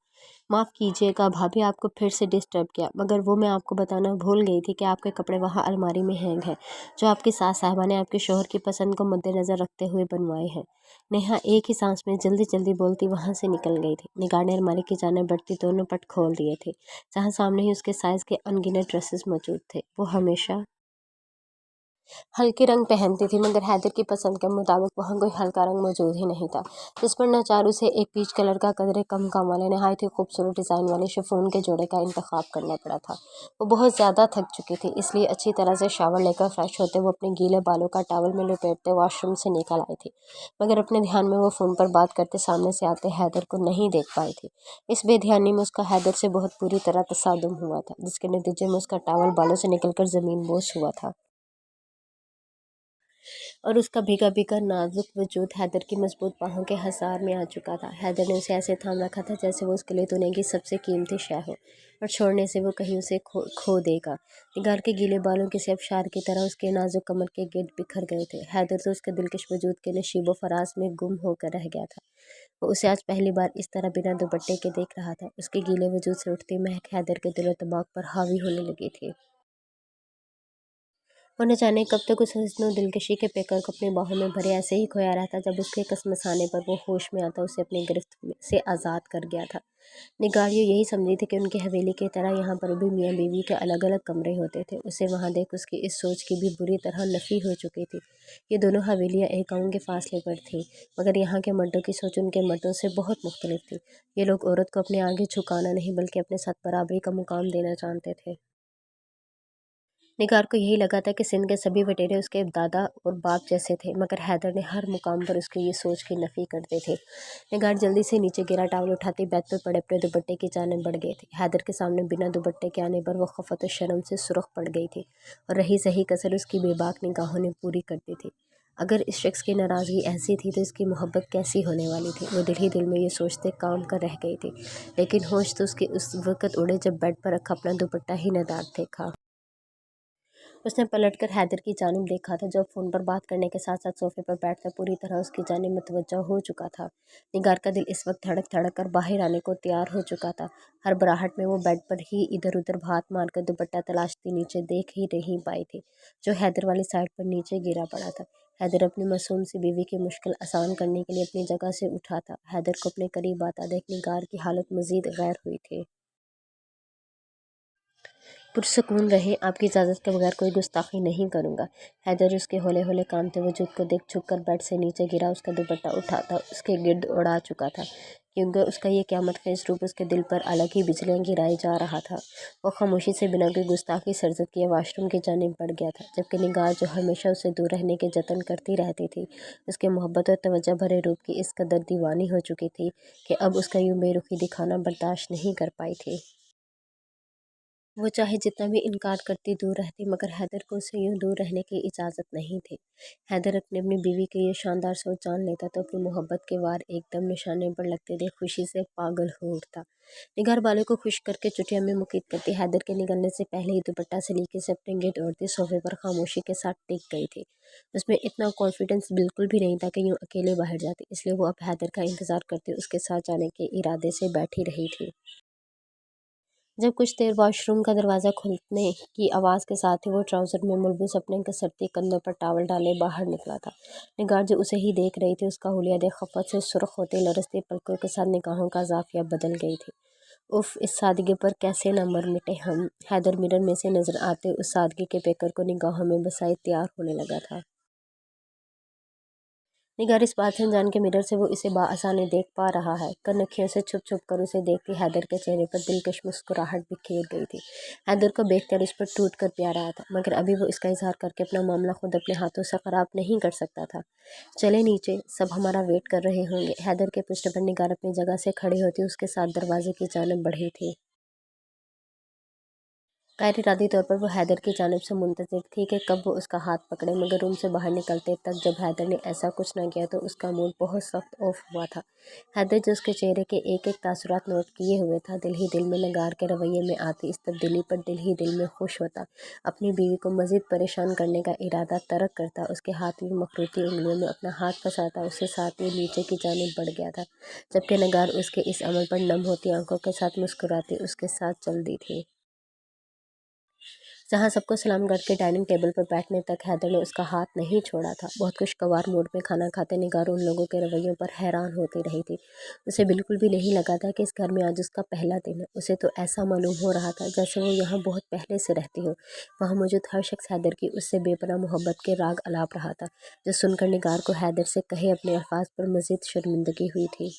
माफ़ कीजिएगा भाभी, आपको फिर से डिस्टर्ब किया, मगर वो मैं आपको बताना भूल गई थी कि आपके कपड़े वहाँ अलमारी में हैंग हैं, जो आपकी सास साहिबा ने आपके शोहर की पसंद को मद्देनज़र रखते हुए बनवाए हैं। नेहा एक ही सांस में जल्दी जल्दी बोलती वहाँ से निकल गई थी। निगार ने अलमारी की जाने बढ़ती दोनों पट खोल दिए थे, जहाँ सामने ही उसके साइज़ के अनगिनत ड्रेसेस मौजूद थे। वो हमेशा हल्के रंग पहनती थी, मगर हैदर की पसंद के मुताबिक वहाँ कोई हल्का रंग मौजूद ही नहीं था, जिस पर नाचार उसे एक पीच कलर का कदरे कम काम वाले नहायत ही खूबसूरत डिज़ाइन वाले शिफॉन के जोड़े का इंतखाब करना पड़ा था। वो बहुत ज़्यादा थक चुकी थी, इसलिए अच्छी तरह से शावर लेकर फ्रेश होते वो अपने गीले बालों का टॉवल में लपेटते वॉशरूम से निकल आई थी, मगर अपने ध्यान में वो फ़ोन पर बात करते सामने से आते हैदर को नहीं देख पाई थी। इस बेध्यानी में उसका हैदर से बहुत बुरी तरह तसादुम हुआ था, जिसके नतीजे में उसका टॉवल बालों से निकलकर ज़मीन बोस हुआ था और उसका भीगा भीगा नाजुक वजूद हैदर की मजबूत बाहों के हसार में आ चुका था। हैदर ने उसे ऐसे थाम रखा था जैसे वो उसके लिए दुनिया की सबसे कीमती शय हो, और छोड़ने से वो कहीं उसे खो देगा। निगार के गीले बालों के आबशार की तरह उसके नाजुक कमर के गिर्द बिखर गए थे। हैदर तो उसके दिलकश वजूद के नशीबो फराज में गुम होकर रह गया था। वो उसे आज पहली बार इस तरह बिना दुपट्टे के देख रहा था। उसके गीले वजूद से उठती महक हैदर के दिलो दिमाग पर हावी होने लगी थी। और न जाने कब तक उस हस्न और दिलकशी के पैकर को अपनी बाहों में भरे ऐसे ही खोया रहता, जब उसके कसमसाने पर वो होश में आता उसे अपनी गिरफ्त से आज़ाद कर गया था। निगारियों यही समझी थी कि उनकी हवेली की तरह यहाँ पर भी मियाँ बीवी के अलग अलग कमरे होते थे। उसे वहाँ देख उसकी इस सोच की भी बुरी तरह नफ़ी हो चुकी थी। ये दोनों हवेलियाँ एक गाँव के फासले पर थीं, मगर यहाँ के मर्दों की सोच उनके मर्दों से बहुत मुख्तलिफ थी। ये लोग औरत को अपने आगे झुकाना नहीं, बल्कि अपने साथ बराबरी का मुकाम देना जानते थे। निगार को यही लगा था कि सिंध के सभी बटेरे उसके दादा और बाप जैसे थे, मगर हैदर ने हर मुकाम पर उसकी ये सोच की नफ़ी करते थे। निगार जल्दी से नीचे गिरा टावल उठाती बेड पर पड़े अपने दुपट्टे की जानिब बढ़ गई थी। हैदर के सामने बिना दुपट्टे के आने पर वो खफत और शर्म से सुर्ख पड़ गई थी, और रही सही कसर उसकी बेबाक निगाहों ने पूरी कर दी थी। अगर इस शख्स की नाराज़गी ऐसी थी तो इसकी मोहब्बत कैसी होने वाली थी? वो दिल ही दिल में ये सोचते काम कर रह गई थी, लेकिन होश तो उसके उस वक़्त उड़े जब बेड पर रखा अपना दुपट्टा ही नदार देखा। उसने पलटकर हैदर की जानिब देखा था, जो अब फ़ोन पर बात करने के साथ साथ सोफे पर बैठकर पूरी तरह उसकी जानिब मुतवज्जह हो चुका था। निगार का दिल इस वक्त धड़क धड़क कर बाहर आने को तैयार हो चुका था। हर बराहट में वो बेड पर ही इधर उधर हाथ मारकर दुपट्टा तलाशती नीचे देख ही नहीं पाई थी, जो हैदर वाली साइड पर नीचे गिरा पड़ा था। हैदर अपनी मासूम सी बीवी की मुश्किल आसान करने के लिए अपनी जगह से उठा था। हैदर को अपने करीब आता देख निगार की हालत मज़ीद गैर हुई थी। पुरसकून रहें, आपकी इजाज़त के बगैर कोई गुस्ताखी नहीं करूँगा। हैदर उसके हौले हौले कामते वजूद को देख झुक कर बेड से नीचे गिरा। उसका दुपट्टा उठाता उसके गिर्द उड़ा चुका था, क्योंकि उसका ये क़यामत खेज़ रूप उसके दिल पर अलग ही बिजलियाँ गिराई जा रहा था। वो खामोशी से बिना कोई गुस्ताखी सरजद किए वाशरूम की जानिब बढ़ गया था, जबकि निगार जो हमेशा उसे दूर रहने के जतन करती रहती थी, उसके मोहब्बत और तवज्जो भरे रूप की इस कदर दीवानी हो चुकी थी कि अब उसका यूँ बेरुखी दिखाना बर्दाश्त नहीं कर पाई थी। वो चाहे जितना भी इनकार करती दूर रहती, मगर हैदर को उससे यूं दूर रहने की इजाज़त नहीं थी। हैदर अपनी बीवी की ये शानदार सोच जान लेता तो अपनी मोहब्बत के वार एकदम निशाने पर लगते देख खुशी से पागल हो उठता। निगार वालों को खुश करके चुटिया में मुकीद करती हैदर के निकलने से पहले ही दुपट्टा सलीके से अपने गिर्द औरती सोफे पर खामोशी के साथ टिक गई थी। उसमें इतना कॉन्फिडेंस बिल्कुल भी नहीं था कि यूँ अकेले बाहर जाती, इसलिए वो अब हैदर का इंतज़ार करते उसके साथ जाने के इरादे से बैठी रही थी। जब कुछ देर वॉशरूम का दरवाज़ा खुलने की आवाज़ के साथ ही वो ट्राउज़र में मुलबुस अपने कसरती कंधों पर टावल डाले बाहर निकला था। निगार जो उसे ही देख रही थी, उसका हुलिया देख खफ़त से सुर्ख होती लरजती पलकों के साथ निगाहों का ज़ाफ़िया बदल गई थी। उफ़, इस सादगी पर कैसे न मर मिटे हम। हैदर मिरर में से नज़र आते उस सादगी के पेकर को निगाहों में बसाए तैयार होने लगा था। निगार इस बात से अनजान के मिरर से वो इसे बाआसानी देख पा रहा है। कनखियों से छुप छुप कर उसे देखती हैदर के चेहरे पर दिलकश मुस्कुराहट बिखेर गई थी। हैदर को देखकर उस पर टूट कर प्यार आया था, मगर अभी वो इसका इजहार करके अपना मामला खुद अपने हाथों से ख़राब नहीं कर सकता था। चले नीचे, सब हमारा वेट कर रहे होंगे। हैदर के पूछने पर निगार अपनी जगह से खड़ी होती उसके साथ दरवाजे की जानब बढ़ी थी। गैर इरादी तौर पर वो हैदर की जानिब से मुंतज़िर थी कि कब वो उसका हाथ पकड़े, मगर रूम से बाहर निकलते तक जब हैदर ने ऐसा कुछ न किया तो उसका मूड बहुत सख्त ऑफ हुआ था। हैदर जो उसके चेहरे के एक एक तासुरात नोट किए हुए था, दिल ही दिल में निगार के रवैये में आती इस तब्दीली पर दिल ही दिल में खुश होता। अपनी बीवी को मज़ीद परेशान करने का इरादा तर्क करता, उसके हाथ में मखरूती उंगलियों में अपना हाथ फंसाता, उससे साथ ही नीचे की जानिब बढ़ गया था, जबकि निगार उसके इस अमल पर नम होती आंखों के साथ मुस्कुराती उसके साथ चल दी थी। जहाँ सबको सलाम करके डाइनिंग टेबल पर बैठने तक हैदर ने उसका हाथ नहीं छोड़ा था। बहुत खुशगवार मूड में खाना खाते निगार उन लोगों के रवैयों पर हैरान होती रही थी। उसे बिल्कुल भी नहीं लगा था कि इस घर में आज उसका पहला दिन है। उसे तो ऐसा मालूम हो रहा था जैसे वो यहाँ बहुत पहले से रहती हो। वहाँ मौजूद हर शख्स हैदर की उससे बेपनाह मोहब्बत के राग अलाप रहा था, जो सुनकर निगार को हैदर से कहे अपने अल्फाज पर मज़ीद शर्मिंदगी हुई थी।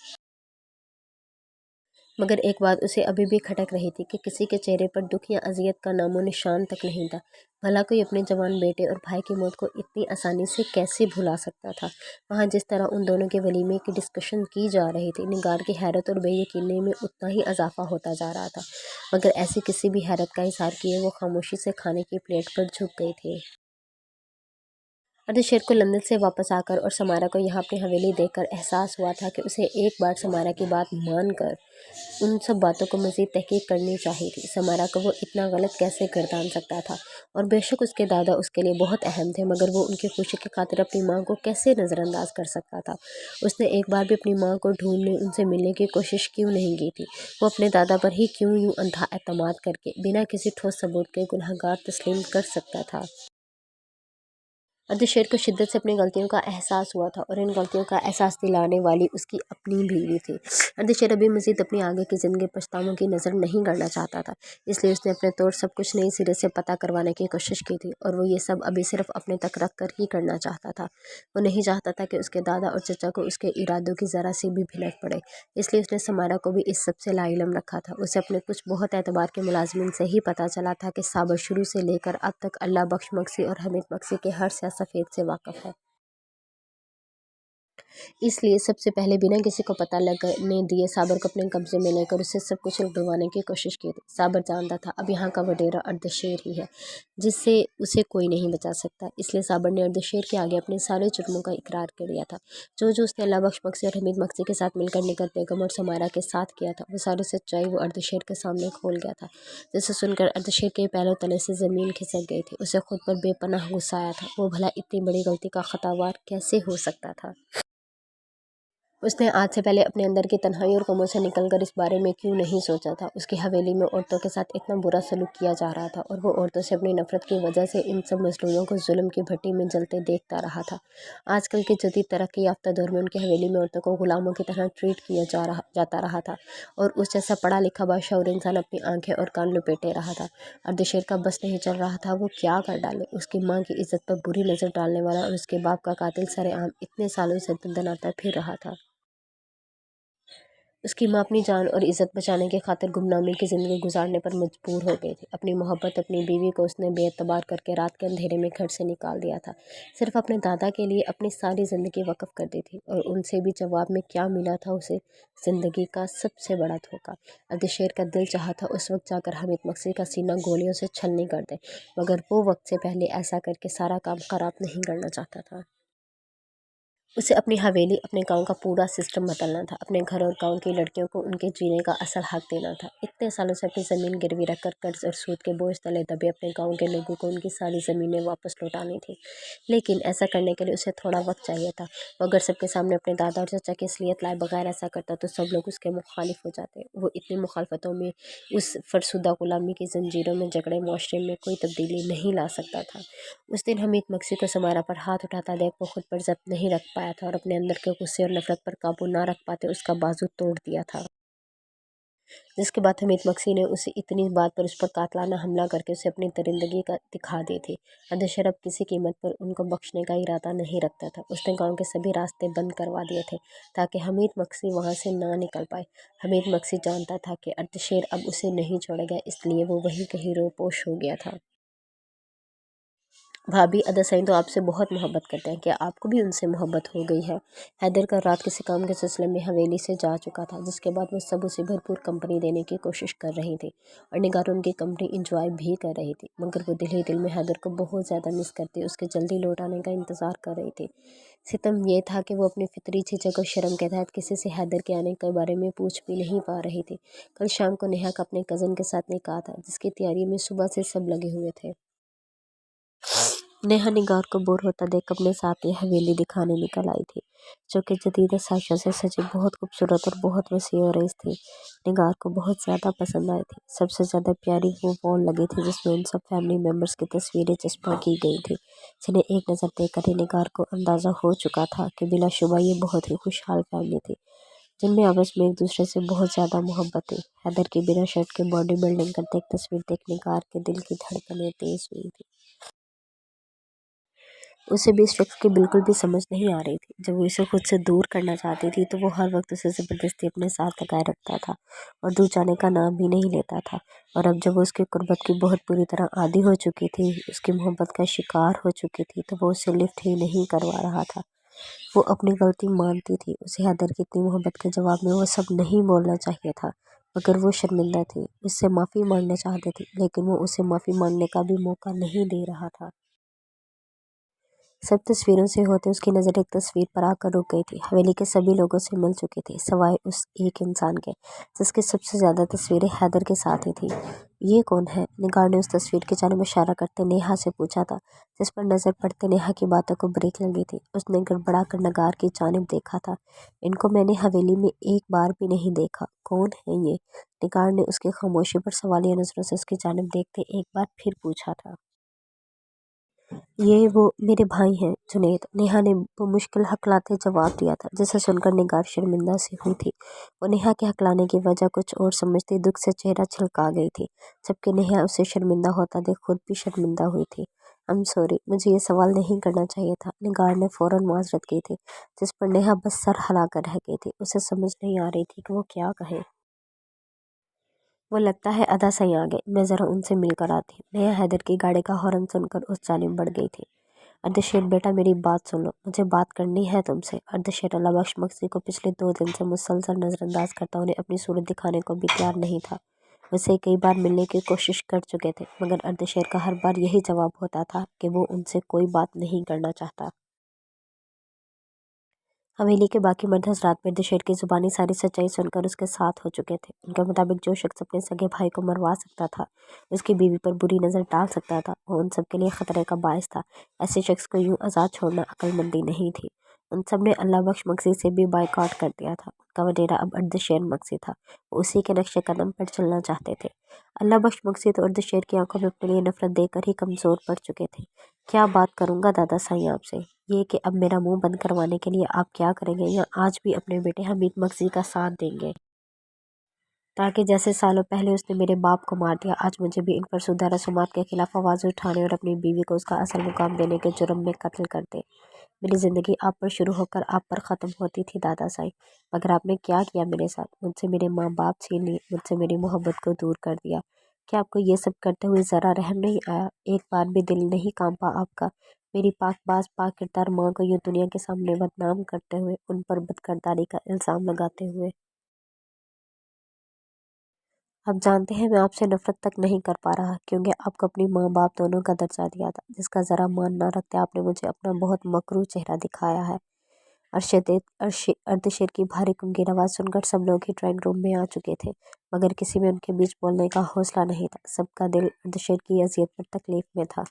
मगर एक बात उसे अभी भी खटक रही थी कि किसी के चेहरे पर दुख या अजियत का नामो निशान तक नहीं था। भला कोई अपने जवान बेटे और भाई की मौत को इतनी आसानी से कैसे भुला सकता था। वहाँ जिस तरह उन दोनों के वलीमे की डिस्कशन की जा रही थी, निगार की हैरत और बेयकीनी में उतना ही इजाफा होता जा रहा था, मगर ऐसी किसी भी हैरत का इजहार किए वो खामोशी से खाने की प्लेट पर झुक गई थी। अर्धशेर को लंदन से वापस आकर और समारा को यहाँ अपनी हवेली देखकर एहसास हुआ था कि उसे एक बार समारा की बात मानकर उन सब बातों को मज़ीद तहकीक करनी चाहिए थी। समारा को वो इतना गलत कैसे गर्दान सकता था, और बेशक उसके दादा उसके लिए बहुत अहम थे, मगर वो उनकी खुशी की खातिर अपनी माँ को कैसे नज़रअंदाज कर सकता था। उसने एक बार भी अपनी माँ को ढूंढने उनसे मिलने की कोशिश क्यों नहीं की थी। वो अपने दादा पर ही क्यों यूँ अंधा एतमाद करके बिना किसी ठोस सबूत के गुनहगार तस्लीम कर सकता था। अर्धशेर को शिद्दत से अपनी गलतियों का एहसास हुआ था, और इन गलतियों का एहसास दिलाने वाली उसकी अपनी बीवी थी। अर्धशेर अभी मज़ीद अपनी आगे की ज़िंदगी पछतावों की नज़र नहीं करना चाहता था, इसलिए उसने अपने तौर सब कुछ नई सिरे से पता करवाने की कोशिश की थी, और वो ये सब अभी सिर्फ अपने तक रख कर ही करना चाहता था। वो नहीं चाहता था कि उसके दादा और चचा को उसके इरादों की ज़रा सी भी भिनक पड़े, इसलिए उसने समारा को भी इस सब से लाइलम रखा था। उसे अपने कुछ बहुत एतबार के मुलाजमिन से ही पता चला था कि साबर शुरू से लेकर अब तक अल्लाह बख्श मक्सी और हमीद मक्सी के हर सफ़ेद से वाक़फ़ है। اس لیے سب سے پہلے بنا کسی کو پتہ لگنے دیے صابر کو اپنے قبضے میں لے کر اسے سب کچھ لٹوانے کی کوشش کی تھی۔ صابر جانتا تھا اب یہاں کا وڈیرا اردشیر ہی ہے جس سے اسے کوئی نہیں بچا سکتا، اس لیے صابر نے اردشیر کے آگے اپنے سارے جرموں کا اقرار کر دیا تھا۔ جو اس نے اللہ بخش مکسی اور حمید مکسی کے ساتھ مل کر نگر بیگم اور سمائرہ کے ساتھ کیا تھا، وہ ساری سچائی وہ اردشیر کے سامنے کھول گیا تھا، جسے سن کر اردشیر کے پیروں تلے سے زمین کھسک گئی تھی۔ اسے خود پر بے پناہ غصہ آیا تھا، وہ بھلا اتنی بڑی غلطی کا خطاوار کیسے ہو سکتا تھا؟ اس نے آج سے پہلے اپنے اندر کی تنہائی اور غموں سے نکل کر اس بارے میں کیوں نہیں سوچا تھا؟ اس کی حویلی میں عورتوں کے ساتھ اتنا برا سلوک کیا جا رہا تھا اور وہ عورتوں سے اپنی نفرت کی وجہ سے ان سب مظلوموں کو ظلم کی بھٹی میں جلتے دیکھتا رہا تھا۔ آج کل کے جدید ترقی یافتہ دور میں ان کی حویلی میں عورتوں کو غلاموں کی طرح ٹریٹ کیا جاتا رہا تھا اور اس جیسا پڑھا لکھا باشعور انسان اپنی آنکھیں اور کان لپیٹے رہا تھا۔ اردشیر کا بس نہیں چل رہا تھا، وہ کیا کر ڈالے؟ اس کی ماں کی عزت پر بری نظر ڈالنے والا اور اس کے باپ کا قاتل سر عام اتنے سالوں سے دندناتا پھر رہا تھا۔ اس کی ماں اپنی جان اور عزت بچانے کی خاطر گمنامی کی زندگی گزارنے پر مجبور ہو گئی تھی۔ اپنی محبت اپنی بیوی کو اس نے بے اعتبار کر کے رات کے اندھیرے میں گھر سے نکال دیا تھا، صرف اپنے دادا کے لیے اپنی ساری زندگی وقف کر دی تھی، اور ان سے بھی جواب میں کیا ملا تھا اسے؟ زندگی کا سب سے بڑا دھوکہ۔ اردشیر کا دل چاہا تھا اس وقت جا کر حمید مکسی کا سینہ گولیوں سے چھلنی کر دے، مگر وہ وقت سے پہلے ایسا کر کے سارا کام خراب نہیں کرنا چاہتا تھا۔ اسے اپنی حویلی، اپنے گاؤں کا پورا سسٹم بدلنا تھا، اپنے گھر اور گاؤں کی لڑکیوں کو ان کے جینے کا اصل حق دینا تھا۔ اتنے سالوں سے اپنی زمین گروی رکھ کر قرض اور سود کے بوجھ تلے دبے اپنے گاؤں کے لوگوں کو ان کی ساری زمینیں واپس لوٹانی تھی، لیکن ایسا کرنے کے لیے اسے تھوڑا وقت چاہیے تھا۔ وہ اگر سب کے سامنے اپنے دادا اور چچا کی اصلیت لائے بغیر ایسا کرتا تو سب لوگ اس کے مخالف ہو جاتے۔ وہ اتنی مخالفتوں میں، اس فرسودہ غلامی کی زنجیروں میں جکڑے معاشرے میں کوئی تبدیلی نہیں لا سکتا تھا۔ اس دن حمید مکسی کو سمائرہ پر ہاتھ اٹھاتا دیکھ وہ خود پر ضبط نہیں رکھ پایا تھا اور اپنے اندر کے غصے اور نفرت پر قابو نہ رکھ پاتے اس کا بازو توڑ دیا تھا، جس کے بعد حمید مکسی نے اسے اتنی بات پر اس پر قاتلانہ حملہ کر کے اسے اپنی درندگی کا دکھا دی تھی۔ اردشیر اب کسی قیمت پر ان کو بخشنے کا ارادہ نہیں رکھتا تھا۔ اس نے گاؤں کے سبھی راستے بند کروا دیے تھے تاکہ حمید مکسی وہاں سے نہ نکل پائے۔ حمید مکسی جانتا تھا کہ اردشیر اب اسے نہیں چھوڑے گا، اس لیے وہ وہیں کہیں روپوش ہو گیا تھا۔ بھابھی اداسین تو آپ سے بہت محبت کرتے ہیں، کیا آپ کو بھی ان سے محبت ہو گئی ہے؟ حیدر کل رات کسی کام کے سلسلے میں حویلی سے جا چکا تھا، جس کے بعد وہ سب اسے بھرپور کمپنی دینے کی کوشش کر رہی تھی اور نگار ان کی کمپنی انجوائے بھی کر رہی تھی، مگر وہ دل ہی دل میں حیدر کو بہت زیادہ مس کرتی، اس کے جلدی لوٹ آنے کا انتظار کر رہی تھی۔ ستم یہ تھا کہ وہ اپنی فطری جھجک اور شرم کے تحت کسی سے حیدر کے آنے کے بارے میں پوچھ بھی نہیں پا رہی تھی۔ کل شام کو نیہا کا اپنے کزن کے ساتھ نکاح تھا، جس کی تیاری میں صبح سے سب لگے ہوئے تھے۔ نیہا نگار کو بور ہوتا دیکھ اپنے ساتھ یہ حویلی دکھانے نکل آئی تھی، جو کہ جدید سازشوں سے سجی بہت خوبصورت اور بہت وسیع و عریض تھی۔ نگار کو بہت زیادہ پسند آئی تھی۔ سب سے زیادہ پیاری وہ وال لگی تھی جس میں ان سب فیملی ممبرز کی تصویریں چسپاں کی گئی تھی، جنہیں ایک نظر دیکھ کر ہی نگار کو اندازہ ہو چکا تھا کہ بلا شبہ یہ بہت ہی خوشحال فیملی تھی، جن میں آپس میں ایک دوسرے سے بہت زیادہ محبت تھی۔ حیدر کی بنا شرٹ کے باڈی بلڈنگ کرتے ایک تصویر دیکھ نگار کے دل کی دھڑکنیں تیز ہوئی تھی۔ اسے بھی اس شخص کی بالکل بھی سمجھ نہیں آ رہی تھی۔ جب وہ اسے خود سے دور کرنا چاہتی تھی تو وہ ہر وقت اسے زبردستی اپنے ساتھ لگائے رکھتا تھا اور دور جانے کا نام بھی نہیں لیتا تھا، اور اب جب وہ اس کی قربت کی بہت بری طرح عادی ہو چکی تھی، اس کی محبت کا شکار ہو چکی تھی، تو وہ اسے لفٹ ہی نہیں کروا رہا تھا۔ وہ اپنی غلطی مانتی تھی، اسے حیدر کی اتنی محبت کے جواب میں وہ سب نہیں بولنا چاہیے تھا، مگر وہ شرمندہ تھی، اس سے معافی مانگنا چاہتی تھی، لیکن وہ اسے معافی مانگنے کا بھی موقع نہیں دے رہا تھا۔ سب تصویروں سے ہوتے اس کی نظر ایک تصویر پر آ کر رک گئی تھی۔ حویلی کے سبھی لوگوں سے مل چکی تھی سوائے اس ایک انسان کے، جس کی سب سے زیادہ تصویریں حیدر کے ساتھ ہی تھیں۔ یہ کون ہے؟ نگار نے اس تصویر کی جانب اشارہ کرتے نیہا سے پوچھا تھا، جس پر نظر پڑتے نیہا کی باتوں کو بریک لگی تھی۔ اس نے گڑبڑا کر نگار کی جانب دیکھا تھا۔ ان کو میں نے حویلی میں ایک بار بھی نہیں دیکھا، کون ہے یہ؟ نگار نے اس کی خاموشی پر سوالیہ نظروں سے اس کی جانب دیکھتے ایک بار پھر پوچھا تھا۔ یہ وہ میرے بھائی ہیں جنید، نیہا نے بمشکل ہکلاتے جواب دیا تھا، جسے سن کر نگار شرمندہ سی ہوئی تھی۔ وہ نیہا کے ہکلانے کی وجہ کچھ اور سمجھتی دکھ سے چہرہ چھلکا گئی تھی، جبکہ نیہا اسے شرمندہ ہوتا دیکھ خود بھی شرمندہ ہوئی تھی۔ سوری، مجھے یہ سوال نہیں کرنا چاہیے تھا، نگار نے فوراً معذرت کی تھی، جس پر نیہا بس سر ہلا کر رہ گئی تھی۔ اسے سمجھ نہیں آ رہی تھی کہ وہ کیا کہے۔ وہ لگتا ہے اداسین آ گئے، میں ذرا ان سے مل کر آتی ہوں۔ نیہا حیدر کی گاڑی کا ہارن سن کر اس جانب بڑھ گئی تھی۔ अर्धशेर बेटा मेरी बात सुन लो, मुझे बात करनी है तुमसे। अर्धशेर अल्लाह बख्श मक्सी को पिछले 2 दिन से मुसलसल नज़रअंदाज करता उन्हें अपनी सूरत दिखाने को भी तैयार नहीं था। वैसे कई बार मिलने की कोशिश कर चुके थे, मगर अर्धशेर का हर बार यही जवाब होता था कि वो उनसे कोई बात नहीं करना चाहता। हवेली के बाकी मर्द हजरात में अर्धशेर की जुबानी सारी सच्चाई सुनकर उसके साथ हो चुके थे। उनके मुताबिक जो शख्स अपने सगे भाई को मरवा सकता था, उसकी बीवी पर बुरी नज़र डाल सकता था, वो उन सब के लिए ख़तरे का बायस था। ऐसे शख्स को यूं आज़ाद छोड़ना अक्लमंदी नहीं थी। उन सब ने अल्लाह बख्श मक्सी से भी बाइकआउट कर दिया था। उनका वडेरा अब अर्धशेर मक्सी था। वो उसी के नक्शे कदम पर चलना चाहते थे। अल्लाह बख्श मक्सी तो अर्धशेर की आंखों में अपने लिए नफरत देकर ही कमज़ोर पड़ चुके थे। क्या बात करूँगा दादा साईं आपसे, ये कि अब मेरा मुंह बंद करवाने के लिए आप क्या करेंगे, या आज भी अपने बेटे हमीद मक्सी का साथ देंगे, ताकि जैसे सालों पहले उसने मेरे बाप को मार दिया, आज मुझे भी इन फरसुदा रसूमात के खिलाफ आवाज़ उठाने और अपनी बीवी को उसका असल मुकाम देने के जुर्म में कत्ल कर दे। मेरी ज़िंदगी आप पर शुरू होकर आप पर ख़त्म होती थी दादा साईं, मगर आपने क्या किया मेरे साथ? मुझसे मेरे माँ बाप छीन लिए, मुझसे मेरी मोहब्बत को दूर कर दिया। क्या आपको ये सब करते हुए ज़रा रहम नहीं आया? एक बार भी दिल नहीं कांपा आपका मेरी पाकबाज पाक किरदार माँ को यूँ दुनिया के सामने बदनाम करते हुए, उन पर बदकिरदारी का इल्ज़ाम लगाते हुए? आप जानते हैं मैं आपसे नफरत तक नहीं कर पा रहा, क्योंकि आपको अपनी माँ बाप दोनों का दर्जा दिया था, जिसका ज़रा मान ना रखते आपने मुझे अपना बहुत मकरू चेहरा दिखाया है। अर्धशेर की भारी गंभीर आवाज़ सुनकर सब लोग ही ड्राइंग रूम में आ चुके थे, मगर किसी में उनके बीच बोलने का हौसला नहीं था। सबका दिल अर्धशेर की अजियत पर तकलीफ में था।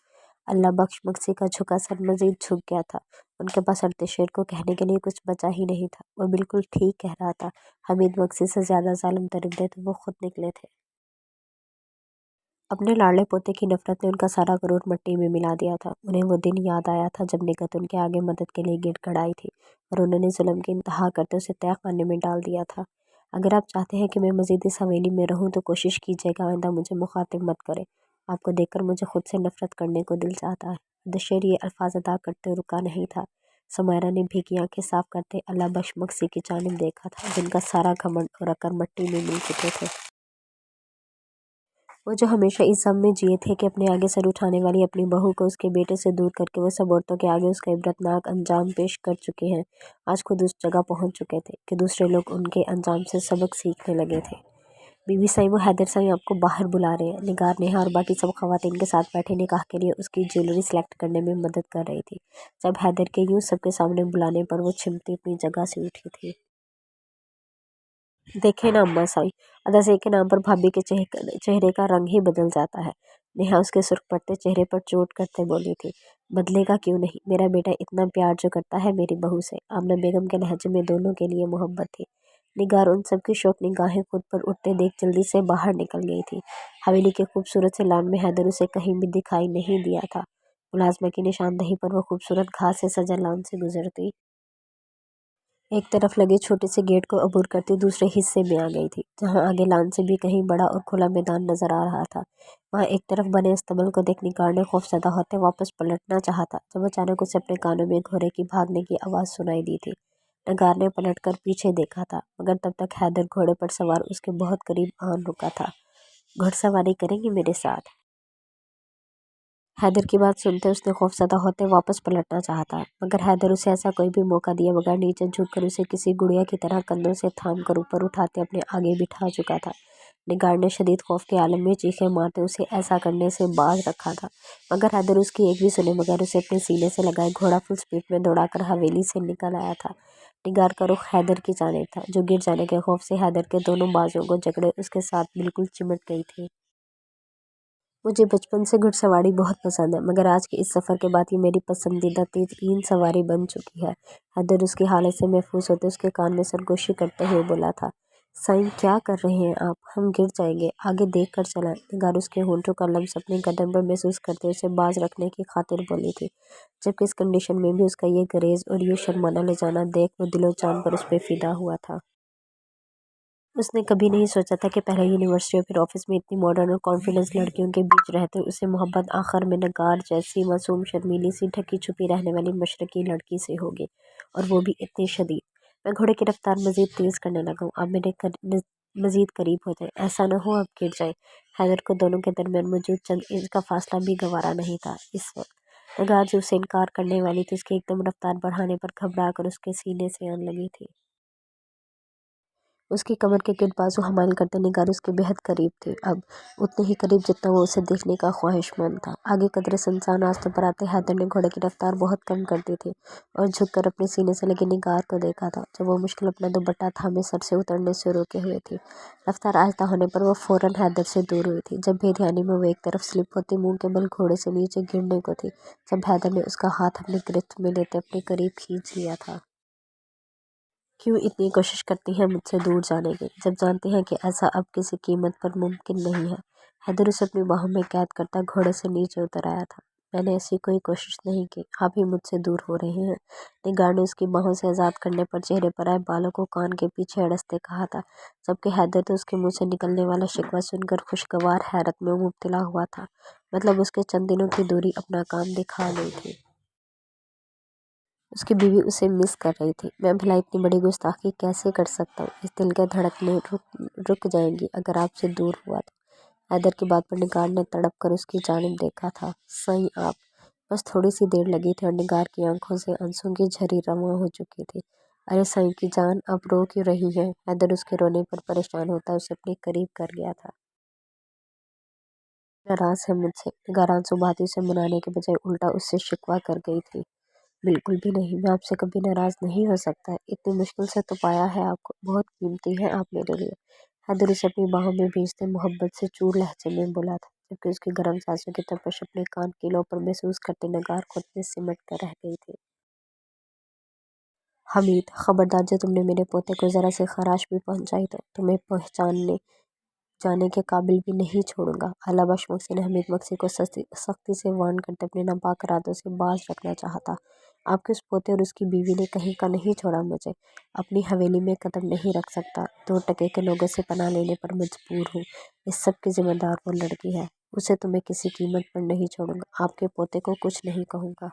अल्लाह बख्श मक्सी का झुका सर मजीद झुक गया था। उनके पास अर्धशेर को कहने के लिए कुछ बचा ही नहीं था। वो बिल्कुल ठीक कह रहा था। हमीद मक्सी से ज़्यादा जालिम दरिंदे तो वो खुद निकले थे। अपने लाडले पोते की नफरत ने उनका सारा गुरूर मिट्टी में मिला दिया था। उन्हें वो दिन याद आया था जब निकत उनके आगे मदद के लिए गिड़गिड़ाई थी और उन्होंने जुल्म की इंतहा करते उसे तय खाने में डाल दिया था। अगर आप चाहते हैं कि मैं मज़ीद इस हवेली में रहूं तो कोशिश कीजिएगा आइंदा मुझे मुखातिब मत करें। आपको देखकर मुझे खुद से नफरत करने को दिल चाहता है। दशहर ये अल्फाज अदा करते रुका नहीं था। समायरा ने भीगी आंखें साफ करते अल्लाह बख्श मक्सी की जानिब देखा था, जिनका सारा घमंड और अकर मिट्टी में मिल चुके थे। वो जो हमेशा इस सब में जिए थे कि अपने आगे सर उठाने वाली अपनी बहू को उसके बेटे से दूर करके वो सब औरतों के आगे उसका इबरतनाक अंजाम पेश कर चुके हैं, आज खुद उस जगह पहुंच चुके थे कि दूसरे लोग उनके अंजाम से सबक सीखने लगे थे। बीवी साईं, वो हैदर साईं आपको बाहर बुला रहे हैं। निगार, नेहा और बाकी सब खवातीन के साथ बैठे निकाह के लिए उसकी ज्वेलरी सेलेक्ट करने में मदद कर रही थी। जब हैदर के यूं सबके सामने बुलाने पर वो चिमटी अपनी जगह से उठी थी। देखे ना अम्मा साई, अदासे के नाम पर भाभी के चेहरे का रंग ही बदल जाता है। नेहा उसके सुर्ख पड़ते चेहरे पर चोट करते बोली थी। बदलेगा क्यों नहीं, मेरा बेटा इतना प्यार जो करता है मेरी बहू से। आमना बेगम के लहजे में दोनों के लिए मोहब्बत थी। निगार उन सबकी शौक निगाहें खुद पर उठते देख जल्दी से बाहर निकल गई थी। हवेली के खूबसूरत से लान में हैदर उसे कहीं भी दिखाई नहीं दिया था। मुलाजमा की निशानदही पर वो खूबसूरत घास से सजा लान से गुजरती एक तरफ लगे छोटे से गेट को अबूर करती दूसरे हिस्से में आ गई थी, जहां आगे लान से भी कहीं बड़ा और खुला मैदान नजर आ रहा था। वहां एक तरफ बने अस्तबल को देख निगार ने खौफजदा होते वापस पलटना चाहा था, जब अचानक उसे अपने कानों में घोड़े की भागने की आवाज़ सुनाई दी थी। निगार ने पलटकर पीछे देखा था, मगर तब तक हैदर घोड़े पर सवार उसके बहुत करीब आन रुका था। घुड़सवारी करेंगी मेरे साथ? हैदर की बात सुनते उसने खौफजदा होते वापस पलटना चाहा, मगर हैदर उसे ऐसा कोई भी मौका दिए बगैर नीचे झुककर उसे किसी गुड़िया की तरह कंधों से थाम कर ऊपर उठाते अपने आगे बिठा चुका था। निगार ने शदीद खौफ के आलम में चीखें मारते उसे ऐसा करने से बाज रखा था, मगर हैदर उसकी एक भी सुने बगैर उसे अपने सीने से लगाए घोड़ा फुल स्पीड में दौड़ाकर हवेली से निकल आया था। निगार का रुख हैदर की जानिब था, जो गिर जाने के खौफ से हैदर के दोनों बाजुओं को जकड़े उसके साथ बिल्कुल चिमट गई थी। मुझे बचपन से घुड़सवारी बहुत पसंद है, मगर आज के इस सफ़र के बाद ये मेरी पसंदीदा तीन सवारी बन चुकी है। हैदर उसकी हालत से महफूज होते उसके कान में सरगोशी करते हुए बोला था। साईं, क्या कर रहे हैं आप? हम गिर जाएंगे, आगे देख कर चलाएं। निगार उसके होंठों का लम्स अपने गर्दन पर महसूस करते उसे बाज रखने की खातिर बोली थी, जबकि इस कंडीशन में भी उसका ये गरेज और ये शर्माना ले जाना देख वो दिलो जान पर उस पर फिदा हुआ था। उसने कभी नहीं सोचा था कि पहले यूनिवर्सिटी और फिर ऑफिस में इतनी मॉडर्न और कॉन्फिडेंस लड़कियों के बीच रहते उसे मोहब्बत आखिर में नगार जैसी मासूम शर्मीली सी ढकी छुपी रहने वाली मशरकी लड़की से होगी, और वो भी इतनी शदीद। मैं घोड़े की रफ्तार मजीद तेज़ करने लगा हूँ, अब मजीद करीब हो जाए, ऐसा ना हो अब गिर जाए। हैदर को दोनों के दरमियान मौजूद चंद इंच का फासला भी गवारा नहीं था इस वक्त। नगार जो उसे इनकार करने वाली थी, उसके एकदम रफ्तार बढ़ाने पर घबरा कर उसके सीने से आने लगी थी। उसकी कमर के गिर्द बाजू हमाल करते निगार उसके बेहद करीब थे, अब उतने ही करीब जितना वो उसे देखने का ख्वाहिशमंद था। आगे कदरे सुनसान रास्ते पर आते हैदर ने घोड़े की रफ्तार बहुत कम कर दी थी और झुककर अपने सीने से लगी निगार को देखा था, जब वो मुश्किल अपना दुपट्टा थामे सर से उतरने से रोके हुए थी। रफ्तार आहिस्ता होने पर वो फौरन हैदर से दूर हुई थी। जब बेध्यानी में वो एक तरफ स्लिप होती मुंह के बल घोड़े से नीचे गिरने को थी, जब हैदर ने उसका हाथ अपनी गिरफ्त में लेते अपने करीब खींच लिया था। क्यों इतनी कोशिश करती हैं मुझसे दूर जाने की, जब जानती हैं कि ऐसा अब किसी कीमत पर मुमकिन नहीं है। हैदर उसे अपनी बाहों में कैद करता घोड़े से नीचे उतर आया था। मैंने ऐसी कोई कोशिश नहीं की, आप ही मुझसे दूर हो रहे हैं। निगार ने उसकी बाहों से आज़ाद करने पर चेहरे पर आए बालों को कान के पीछे अड़सते कहा था, जबकि हैदर तो उसके मुंह से निकलने वाला शिकवा सुनकर खुशगवार हैरत में मुब्तला हुआ था। मतलब उसके चंद दिनों की दूरी अपना काम दिखा गई थी। उसकी बीवी उसे मिस कर रही थी। मैं भला इतनी बड़ी गुस्ताखी कैसे कर सकता हूँ। इस दिल के धड़कने रुक जाएंगी अगर आपसे दूर हुआ तो। हैदर की बात पर निगार ने तड़प कर उसकी जानिब देखा था। सही आप। बस थोड़ी सी देर लगी थी और निगार की आंखों से आंसू की झरी रवां हो चुकी थी। अरे सही की जान, अब रो क्यों रही है। हैदर उसके रोने पर परेशान होता उसे अपने करीब कर गया था। नाराज है मुझसे। निगार आंसू बहाती उसे मनाने के बजाय उल्टा उससे शिकवा कर गई थी। बिल्कुल भी नहीं, मैं आपसे कभी नाराज़ नहीं हो सकता। इतनी मुश्किल से तो पाया है आपको, बहुत कीमती है आप मेरे लिए। हैदर उसे अपनी बाहों में भींचते मोहब्बत से चूर लहजे में बोला था, जबकि उसकी गर्म सांसों की तपश अपने कान कीलों पर महसूस करते नगार खुद में सिमट कर रह गई थी। हमीद, खबरदार जो तुमने मेरे पोते को ज़रा सी खराश भी पहुंचाई तो तुम्हें पहचानने जाने के काबिल भी नहीं छोड़ूंगा। अल्लाह बख्श मक्सी ने हमीद मक्सी को सख्ती से वार्न करते अपने नापाक इरादों से बाज रखना चाहा था। आपके उस पोते और उसकी बीवी ने कहीं का नहीं छोड़ा मुझे। अपनी हवेली में कदम नहीं रख सकता। 2 टके के लोगों से पनाह लेने पर मजबूर हूँ। इस सब की जिम्मेदार वो लड़की है। उसे तो मैं किसी कीमत पर नहीं छोड़ूंगा। आपके पोते को कुछ नहीं कहूँगा,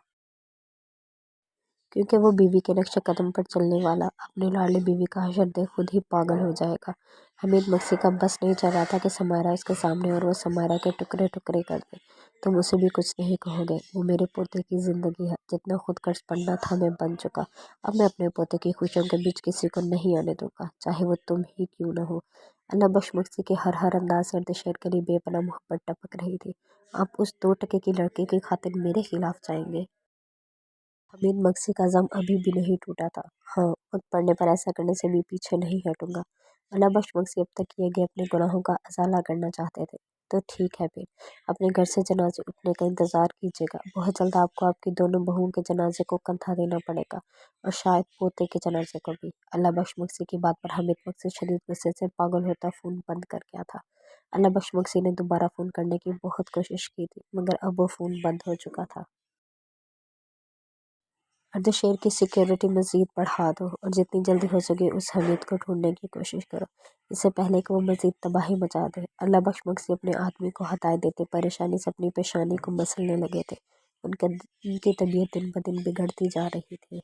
क्योंकि वो बीवी के नक्शे कदम पर चलने वाला अपनी लाडली बीवी का हशर देख खुद ही पागल हो जाएगा। हमीद मक्सी का बस नहीं चल रहा था कि समायरा उसके सामने और वो समायरा के टुकड़े टुकड़े कर दे। तुम उसे भी कुछ नहीं कहोगे, वो मेरे पोते की जिंदगी है। जितना खुद कर्ज पड़ना था मैं बन चुका। अब मैं अपने पोते की खुशियों के बीच किसी को नहीं आने दूंगा, चाहे वो तुम ही क्यों न हो। अल्लाह बख्श मक्सी के हर अंदाज से अर्दशेर के लिए बेपनाह मोहब्बत टपक रही थी। आप उस 2 टके की लड़की की खातिर मेरे खिलाफ जाएंगे। हमीद मक्सी का ज़म अभी भी नहीं टूटा था। हाँ, वक्त पड़ने पर ऐसा करने से भी पीछे नहीं हटूंगा। अल्लाह बख्श मक्सी अब तक किए गए अपने गुनाहों का अज़ाला करना चाहते थे। तो ठीक है फिर, अपने घर से जनाजे उठने का इंतज़ार कीजिएगा। बहुत जल्द आपको आपकी दोनों बहुओं के जनाजे को कंधा देना पड़ेगा और शायद पोते के जनाजे को भी। अल्लाह बख्श मक्सी की बात पर हमीद मक्सी शदीद गुस्से से पागल होता फ़ोन बंद कर गया था। अल्लाह बख्श मक्सी ने दोबारा फ़ोन करने की बहुत कोशिश की थी, मगर अब वो फ़ोन बंद हो चुका था। अर्धशेर की सिक्योरिटी मज़ीद बढ़ा दो और जितनी जल्दी हो सके उस हमीद को ढूंढने की कोशिश करो, इससे पहले कि वो मज़ीद तबाही मचा दे। अल्लाह बख्श मक्सी अपने आदमी को हटाए देते परेशानी से अपनी पेशानी को मसलने लगे थे। उनकी तबीयत दिन ब दिन बिगड़ती जा रही थी।